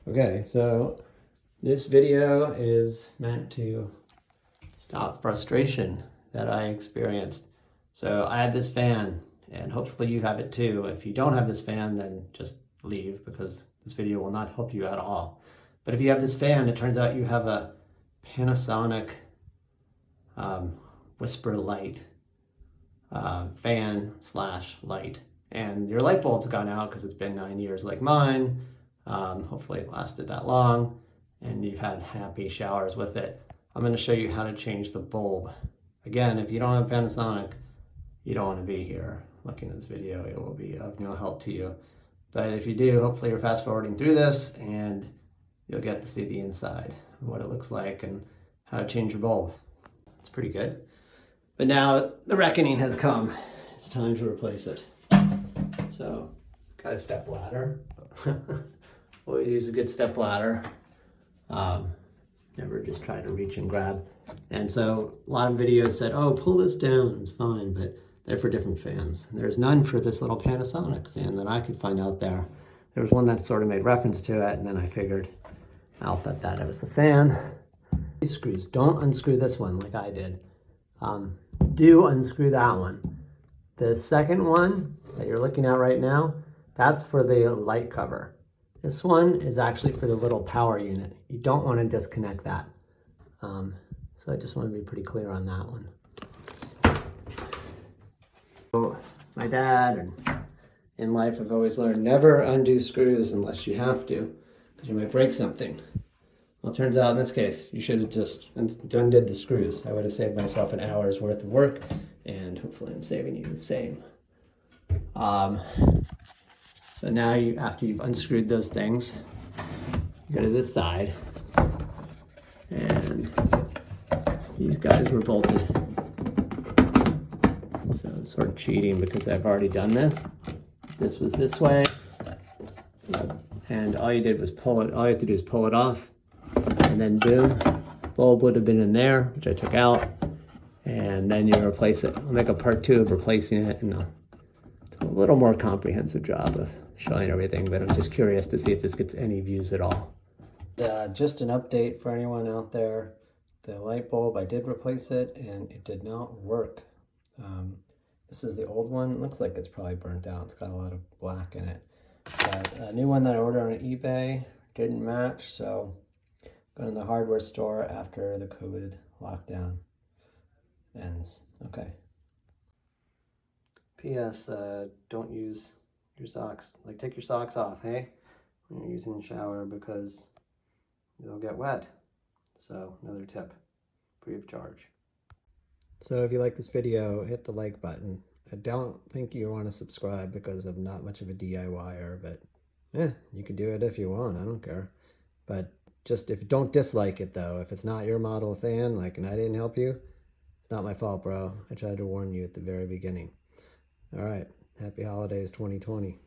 Okay, so this video is meant to stop frustration that I experienced. So I had this fan, and hopefully you have it too. If you don't have this fan, then just leave, because this video will not help you at all. But if you have this fan, it turns out you have a Panasonic Whisperlight fan / light, and your light bulb's gone out because it's been 9 years like mine. Hopefully it lasted that long and you've had happy showers with it. I'm going to show you how to change the bulb. Again, if you don't have Panasonic, you don't want to be here looking at this video. It will be of no help to you. But if you do, hopefully you're fast forwarding through this and you'll get to see the inside, what it looks like and how to change your bulb. It's pretty good. But now the reckoning has come. It's time to replace it. So, got a step ladder. We'll use a good step ladder. Never just try to reach and grab. And so a lot of videos said, oh, pull this down, it's fine, but they're for different fans. There's none for this little Panasonic fan that I could find out there. There was one that sort of made reference to it, and then I figured out that it was the fan. These screws, don't unscrew this one like I did. Do unscrew that one. The second one that you're looking at right now, that's for the light cover. This one is actually for the little power unit. You don't want to disconnect that. So I just want to be pretty clear on that one. So my dad and in life I've always learned never undo screws unless you have to, because you might break something. Well, it turns out in this case, you should have just undid the screws. I would have saved myself an hour's worth of work, and hopefully I'm saving you the same. So now after you've unscrewed those things, you go to this side, and these guys were bolted. So it's sort of cheating because I've already done this. This was this way, and all you did was pull it. All you have to do is pull it off, and then boom, bulb would have been in there, which I took out, and then you replace it. I'll make a part 2 of replacing it, and I'll do a little more comprehensive job of showing everything, but I'm just curious to see if this gets any views at all. Just an update for anyone out there. The light bulb, I did replace it and it did not work. This is the old one. It looks like it's probably burnt out. It's got a lot of black in it. But a new one that I ordered on eBay didn't match, so going to the hardware store after the COVID lockdown ends. Okay. P.S. Don't use your socks. Like, take your socks off, hey? When you're using the shower, because they'll get wet. So, another tip, free of charge. So if you like this video, hit the like button. I don't think you want to subscribe because I'm not much of a DIYer, but you can do it if you want. I don't care. But just don't dislike it though. If it's not your model fan, like, and I didn't help you, it's not my fault, bro. I tried to warn you at the very beginning. All right. Happy holidays 2020.